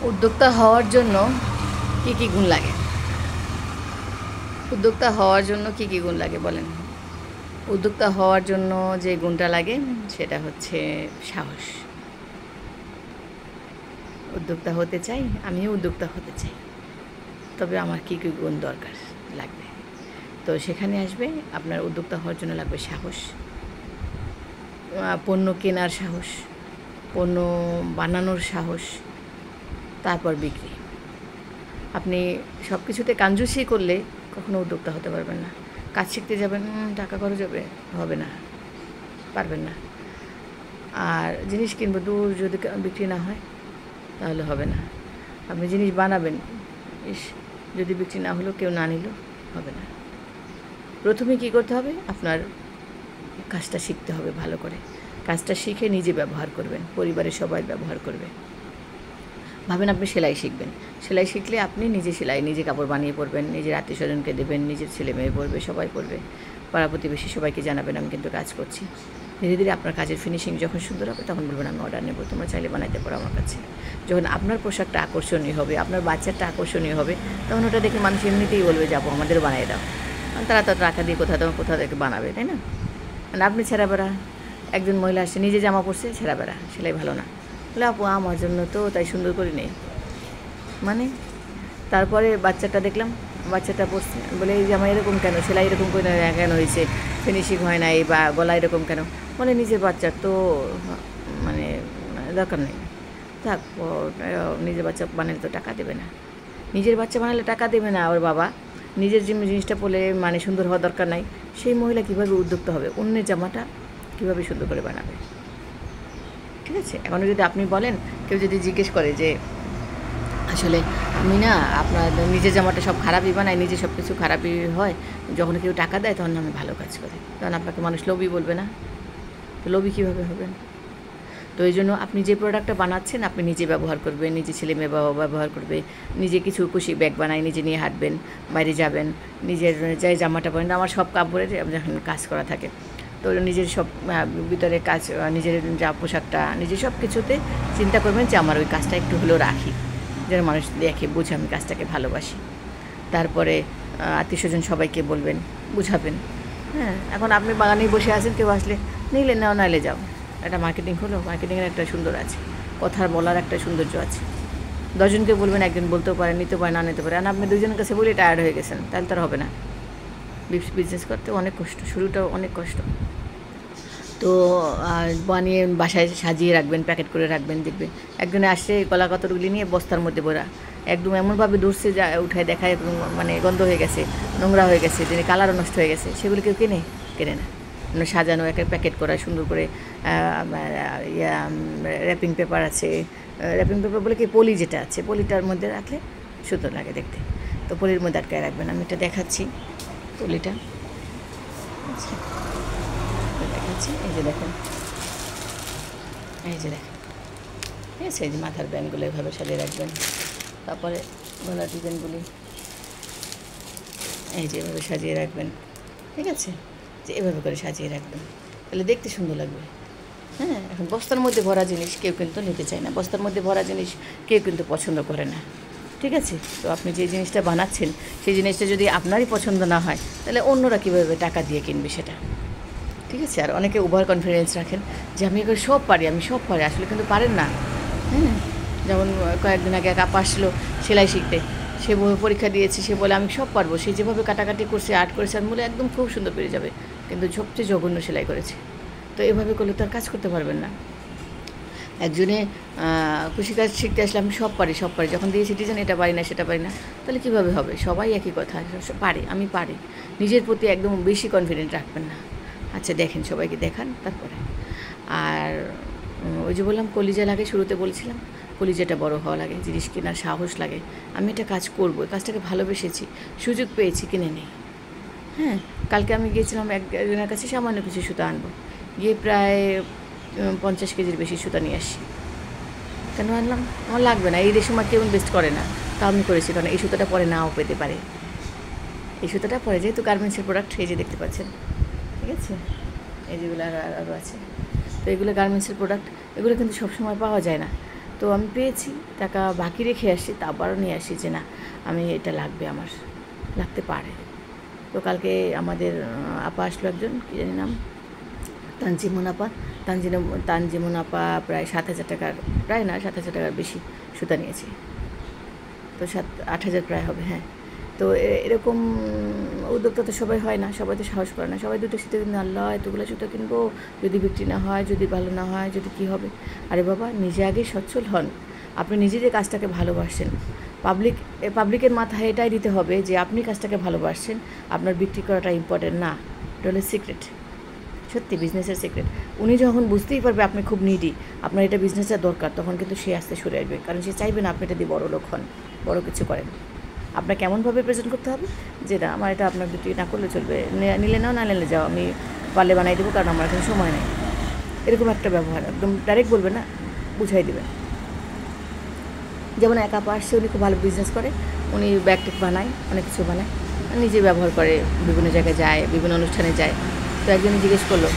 উদ্যোক্তা হওয়ার জন্য কী কী গুণ লাগে? উদ্যোক্তা হওয়ার জন্য কী কী গুণ লাগে বলেন? উদ্যোক্তা হওয়ার জন্য যে গুণটা লাগে সেটা হচ্ছে সাহস। উদ্যোক্তা হতে চাই, আমিও উদ্যোক্তা হতে চাই, তবে আমার কী কী গুণ দরকার লাগবে? তো সেখানে আসবে আপনার উদ্যোক্তা হওয়ার জন্য লাগবে সাহস, পণ্য কেনার সাহস, পণ্য বানানোর সাহস, তারপর বিক্রি। আপনি সব কিছুতে কাঞ্জুসি করলে কখনো উদ্যোক্তা হতে পারবেন না। কাজ শিখতে যাবেন, টাকা খরচ হবে না, পারবেন না। আর জিনিস কিনবো, দূর যদি বিক্রি না হয় তাহলে হবে না। আপনি জিনিস বানাবেন, যদি বিক্রি না হলো, কেউ না নিল, হবে না। প্রথমে কী করতে হবে? আপনার কাজটা শিখতে হবে ভালো করে। কাজটা শিখে নিজে ব্যবহার করবেন, পরিবারের সবাই ব্যবহার করবে। ভাবেন আপনি সেলাই শিখবেন, সেলাই শিখলে আপনি নিজে সেলাই, নিজে কাপড় বানিয়ে পরবেন, নিজের আত্মীয় স্বজনকে দেবেন, নিজের ছেলে মেয়ে পরবে, সবাই পরবে, পাড়া প্রতিবেশী সবাইকে জানাবেন আমি কিন্তু কাজ করছি। ধীরে ধীরে আপনার কাজের ফিনিশিং যখন সুন্দর হবে তখন বলবেন আমি অর্ডার নেব, তোমরা চাইলে বানাইতে পারো আমার কাছে। যখন আপনার পোশাকটা আকর্ষণীয় হবে, আপনার বাচ্চাটা আকর্ষণীয় হবে, তখন ওটা দেখে মানুষ এমনিতেই বলবে যাবো আমাদেরও বানিয়ে দাও। তারা তো টাকা দিয়ে কোথাও থেকে বানাবে, তাই না? মানে আপনি ছেঁড়া বেড়া, একজন মহিলা আসছে নিজে জামা পরছে, ছেঁড়া বেড়া, সেলাই ভালো না, বলে আপু আমার জন্য তো তাই সুন্দর করে নেই মানে। তারপরে বাচ্চাটা দেখলাম, বাচ্চাটা পরছে, বলে এই জামা এরকম কেন, সেলাই এরকম করে কেন হয়েছে, ফিনিশিং হয় নাই, বা গলা এরকম কেন, বলে নিজের বাচ্চার তো মানে দরকার নেই, থাক, নিজের বাচ্চা বানালে তো টাকা দেবে না। নিজের বাচ্চা বানালে টাকা দেবে না ওর বাবা, নিজের জিনিসটা পরলে মানে সুন্দর হওয়া দরকার নাই। সেই মহিলা কীভাবে উদ্যোক্তা হবে? অন্যের জামাটা কীভাবে সুন্দর করে বানাবে? ঠিক আছে। এখনও যদি আপনি বলেন, কেউ যদি জিজ্ঞেস করে যে আসলে আমি না আপনার নিজের জামাটা সব খারাপই বানাই, নিজে সব কিছু খারাপই হয়, যখন কেউ টাকা দেয় তখন আমি ভালো কাজ করি, তখন আপনাকে মানুষ লোভী বলবে না? তো লোভী কীভাবে হবেন? তো এই জন্য আপনি যে প্রোডাক্টটা বানাচ্ছেন আপনি নিজে ব্যবহার করবেন, নিজে ছেলে মেয়ে ব্যবহার করবে, নিজে কিছু খুশি ব্যাগ বানায় নিজে নিয়ে হাঁটবেন, বাইরে যাবেন, নিজের যাই জামাটা পরেন। আমার সব কাপড়ের যখন কাজ করা থাকে, তো নিজের সব ভিতরে কাজ, নিজের যা পোশাকটা, নিজের সব কিছুতে চিন্তা করবেন যে আমার ওই কাজটা একটু হলেও রাখি, যেন মানুষ দেখে বুঝে আমি কাজটাকে ভালোবাসি। তারপরে আত্মীয় স্বজন সবাইকে বলবেন, বুঝাবেন। হ্যাঁ, এখন আপনি বাগানেই বসে আছেন, কেউ আসলে নিলে নাও, নাইলে যাও, একটা মার্কেটিং হলো, মার্কেটিংয়ের একটা সুন্দর আছে, কথা বলার একটা সৌন্দর্য আছে। 10 জনকে বলবেন, একজন বলতেও পারে, নিতে পারে, না নিতে পারে, আর আপনি 2 জনের কাছে বলে টায়ার্ড হয়ে গেছেন, তাহলে তার হবে না। বিজনেস করতে অনেক কষ্ট, শুরুটাও অনেক কষ্ট। তো বানিয়ে বাসায় সাজিয়ে রাখবেন, প্যাকেট করে রাখবেন, দেখবেন একজনে আসছে কলা কতরগুলি নিয়ে বস্তার মধ্যে ভরা, একদম এমনভাবে দূরছে যা উঠায় দেখায় একদম মানে গন্ধ হয়ে গেছে, নোংরা হয়ে গেছে, যিনি কালারও নষ্ট হয়ে গেছে, সেগুলি কেউ কেনে না। সাজানো একটা প্যাকেট করা সুন্দর করে, র্যাপিং পেপার আছে, র্যাপিং পেপার বলে কি পলি যেটা আছে, পলিটার মধ্যে রাখলে সুন্দর লাগে দেখতে। তো পলির মধ্যে আটকায় রাখবেন। আমি এটা দেখাচ্ছি পলিটা, আচ্ছা দেখাচ্ছি, এই যে দেখেন, এই যে দেখেন, ঠিক আছে। এই যে মাথার ব্যান্ডগুলো এভাবে সাজিয়ে রাখবেন, তারপরে গলার ডিজাইনগুলি এই যে এভাবে সাজিয়ে রাখবেন, ঠিক আছে, যে এভাবে করে সাজিয়ে রাখবেন, তাহলে দেখতে সুন্দর লাগবে। হ্যাঁ, এখন বস্তার মধ্যে ভরা জিনিস কেউ কিন্তু নিতে চায় না, বস্তার মধ্যে ভরা জিনিস কেউ কিন্তু পছন্দ করে না, ঠিক আছে। তো আপনি যে জিনিসটা বানাচ্ছেন সেই জিনিসটা যদি আপনারই পছন্দ না হয়, তাহলে অন্যরা কীভাবে টাকা দিয়ে কিনবে সেটা, ঠিক আছে। আর অনেকে ওভার কনফিডেন্স রাখেন যে আমি এগুলো সব পারি, আসলে কিন্তু পারেন না। হ্যাঁ, যেমন কয়েকদিন আগে এক আপা আসলো সেলাই শিখতে, সে পরীক্ষা দিয়েছে, সে বলে আমি সব পারবো, সে যেভাবে কাটাকাটি করছে, আর্ট করেছে, আমি বলে একদম খুব সুন্দর পেরে যাবে, কিন্তু সবচেয়ে জঘন্য সেলাই করেছে। তো এভাবে করলে তো আর কাজ করতে পারবেন না। একজনে খুশি কাজ শিখতে আসলে আমি সব পারি, যখন দিয়েছি ডিজাইন এটা পারি না সেটা পারি না, তাহলে কীভাবে হবে? সবাই একই কথা, পারি, আমি পারি। নিজের প্রতি একদম বেশি কনফিডেন্ট রাখবেন না। আচ্ছা দেখেন, সবাইকে দেখান তারপরে। আর ওই যে বললাম কলিজা লাগে, শুরুতে বলছিলাম কলিজাটা বড় হওয়া লাগে, জিনিস কেনার সাহস লাগে। আমি একটা কাজ করবো, কাজটাকে ভালোবেসেছি, সুযোগ পেয়েছি, কিনে নেই। হ্যাঁ, কালকে আমি গিয়েছিলাম একজনের কাছে সামান্য কিছু সুতা আনবো, গিয়ে প্রায় 50 কেজির বেশি সুতা নিয়ে আসি। কেন আনলাম? আমার লাগবে না, এই রেশমা কেউ ইনভেস্ট করে না, তা আমি করেছি, কারণ এই সুতাটা পরে নাও পেতে পারে। এই সুতাটা পরে যেহেতু গার্মেন্টসের প্রোডাক্ট, এই যে দেখতে পাচ্ছেন, ঠিক আছে, এই যেগুলো আরও আছে, তো এগুলো গার্মেন্টসের প্রোডাক্ট, এগুলো কিন্তু সবসময় পাওয়া যায় না। তো তো আমি পেয়েছি, টাকা বাকি রেখে আসছি, তা আবারও নিয়ে আসি যে না আমি এটা লাগবে, আমার লাগতে পারে। তো কালকে আমাদের আপা আসলো একজন, কী জানি নাম, তানজিমুন আপা। তানজিমুন আপা প্রায় 7,000 টাকার, প্রায় না 7,000 টাকার বেশি সুতা নিয়েছে। তো 8,000 প্রায় হবে, হ্যাঁ। তো এরকম উদ্যোক্তা তো সবাই হয় না, সবাই তো সাহস করে না। সবাই দুটো শীতে দিন আল্লাহ এতগুলো জুতো কিনবো, যদি বিক্রি না হয়, যদি ভালো না হয়, যদি কী হবে। আরে বাবা, নিজে আগে সচ্ছল হন। আপনি নিজে যে কাজটাকে ভালোবাসেন, পাবলিকের মাথায় এটাই দিতে হবে যে আপনি কাজটাকে ভালোবাসছেন, আপনার বিক্রি করাটা ইম্পর্টেন্ট না। এটা হলো সিক্রেট, সত্যি বিজনেসের সিক্রেট। উনি যখন বুঝতেই পারবে আপনি খুব নিডি, আপনার এটা বিজনেসটা দরকার, তখন কিন্তু সে আস্তে সরে আসবে। কারণ সে চাইবে না আপনি এটা দিয়ে বড় লোক হন, বড় কিছু করেন। আপনাকে এমনভাবে প্রেজেন্ট করতে হবে যে না আমার এটা আপনার বিক্রি না করলে চলবে, নিলে নাও, না নিলে যাও, আমি পারলে বানাই দেবো, কারণ আমার এখন সময় নেই। এরকম একটা ব্যবহার, একদম ডাইরেক্ট বলবে না, বুঝাই দেবেন। যেমন এক আপা আসছে, উনি খুব ভালো বিজনেস করে, উনি ব্যাগ ট্যাগ বানায়, অনেক কিছু বানায়, নিজে ব্যবহার করে, বিভিন্ন জায়গায় যায়, বিভিন্ন অনুষ্ঠানে যায়। তো একজনই জিজ্ঞেস করলো,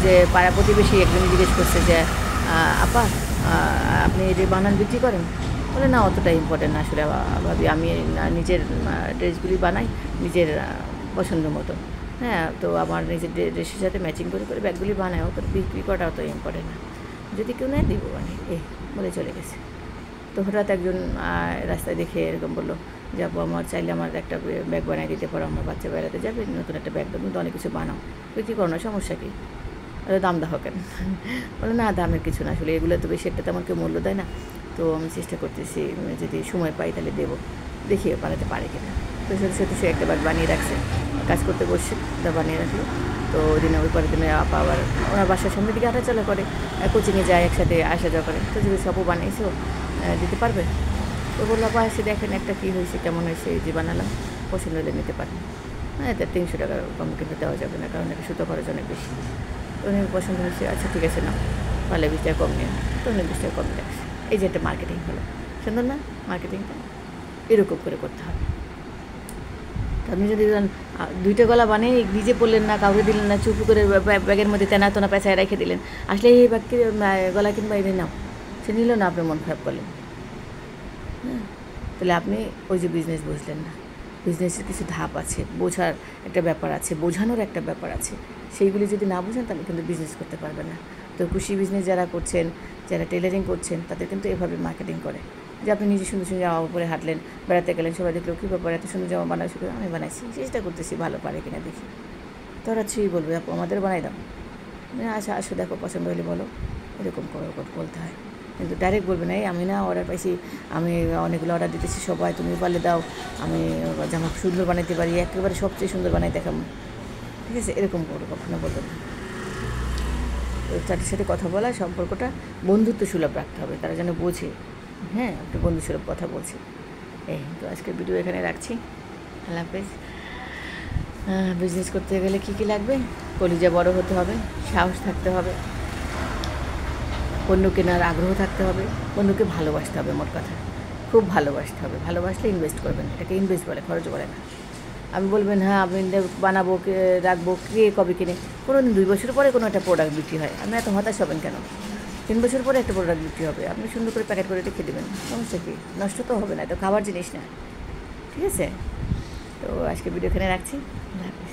যে পাড়া প্রতিবেশী একজনই জিজ্ঞেস করছে যে আপা আপনি যে বানান বিক্রি করেন? বলে না, অতটা ইম্পর্টেন্ট না আসলে ভাবি, আমি নিজের ড্রেসগুলি বানাই নিজের পছন্দ মতো। হ্যাঁ, তো আমার নিজের ড্রেসের সাথে ম্যাচিং করে করে ব্যাগগুলি বানায়, অত বিক্রি করাটা অত ইম্পর্টেন্ট না, যদি কেউ নেয় দিব মানে এই বলে চলে গেছে। তো হঠাৎ একজন রাস্তায় দেখে এরকম বললো যে আপু আমার চাইলে আমার একটা ব্যাগ বানিয়ে দিতে পারো, আমার বাচ্চা বেড়াতে যাবে, নতুন একটা ব্যাগ দেবো, তো অনেক কিছু বানাও, বিক্রি করো না, সমস্যা কী, দাম দাও কেন? বলে না দামের কিছু না, আসলে এগুলো তো বেশি একটা তেমন কেউ মূল্য দেয় না, তো আমি চেষ্টা করতেছি যদি সময় পাই তাহলে দেবো, দেখি বানাতে পারে কিনা। তো সত্যি সে একটা ব্যাগ বানিয়ে রাখছে, কাজ করতে বসছে, ওটা বানিয়ে রাখলো। তো ওই দিনে ওই পরের দিনে আপা আবার ওনার বাসার সামনের দিকে হাঁটাচলা করে, কোচিংয়ে যায়, একসাথে আসা যাওয়া করে। তো যদি সবও বানিয়েছো দিতে পারবে? তো বললো আপা এসে দেখেন একটা কী হয়েছে, কেমন হয়েছে, যে বানালাম, পছন্দ হলে নিতে পারেন। হ্যাঁ, এটা 300 টাকা কম কিন্তু দেওয়া যাবে না, কারণ এটা সুতো খরচ অনেক বেশি। তো উনি পছন্দ হয়েছে, আচ্ছা ঠিক আছে না, পারলে 20 টাকা কম নিয়ে, তো উনি 20 টাকা কম রাখছে। এই যে একটা মার্কেটিং হলো, সুন্দর না মার্কেটিংটা? এরকম করে করতে হবে। আপনি যদি দুইটা গলা বানিয়ে নিজে পড়লেন না, কাউকে দিলেন না, চুপ করে ব্যাগের মধ্যে তেনা তোনা পেঁচায় রেখে দিলেন, আসলে এই ব্যাগকে গলা কিনবা এনে নাও, সে নিল না, আপনি মন খারাপ করলেন। হ্যাঁ, তাহলে আপনি ওই যে বিজনেস বুঝলেন না। বিজনেসের কিছু ধাপ আছে, বোঝার একটা ব্যাপার আছে, বোঝানোর একটা ব্যাপার আছে, সেইগুলি যদি না বোঝেন তাহলে কিন্তু বিজনেস করতে পারবেন না। তো কুশি বিজনেস যারা করছেন, যারা টেলারিং করছেন, তাদের কিন্তু এভাবে মার্কেটিং করে যে আপনি নিজে সুন্দর সুন্দর জামা পরে হাঁটলেন, বেড়াতে গেলেন, সবাই দেখলো কী ব্যাপার এত সুন্দর জামা বানাচ্ছি, আমি বানাইছি, চেষ্টা করতেছি ভালো পারে কিনা দেখি। তো ওরা ছুঁই বলবে আপু আমাদের বানাই দাও, আচ্ছা আসো দেখো পছন্দ হলে বলো, এরকম করে বলতে হয়। কিন্তু ডাইরেক্ট বলবে না এই আমি না অর্ডার পাইছি, আমি অনেকগুলো অর্ডার দিতেছি, সবাই তুমি পারলে দাও, আমি জামা সুন্দর বানাইতে পারি, একেবারে সবচেয়ে সুন্দর বানাই দেখাম, ঠিক আছে, এরকম করো, কখনো বলবে না। তাদের সাথে কথা বলা, সম্পর্কটা বন্ধুত্ব সুলভ রাখতে হবে, তারা যেন বোঝে হ্যাঁ আপনি বন্ধু সুলভ কথা বলছি। এই তো আজকের ভিডিও এখানে রাখছি, আল্লাহ হাফেজ। বিজনেস করতে গেলে কী কী লাগবে? কলিজা বড় হতে হবে, সাহস থাকতে হবে, পণ্য কেনার আগ্রহ থাকতে হবে, পণ্যকে ভালোবাসতে হবে, মোট কথা খুব ভালোবাসতে হবে। ভালোবাসলে ইনভেস্ট করবেন, এটাকে ইনভেস্ট বলে, খরচ বলে না। আমি বলবেন হ্যাঁ আমি বানাবো, রাখবো, কে কবে কিনে, কোনো দিন 2 বছর পরে কোনো একটা প্রোডাক্ট বিক্রি হয়, আপনি এত হতাশ হবেন কেন? 3 বছর পরে একটা প্রোডাক্ট বিক্রি হবে, আপনি সুন্দর করে প্যাকেট করে রেখে দেবেন, সমস্যা কী? নষ্ট তো হবে না, এটা খাবার জিনিস না, ঠিক আছে? তো আজকে ভিডিও এখানে রাখছি, আল্লাহ হাফেজ।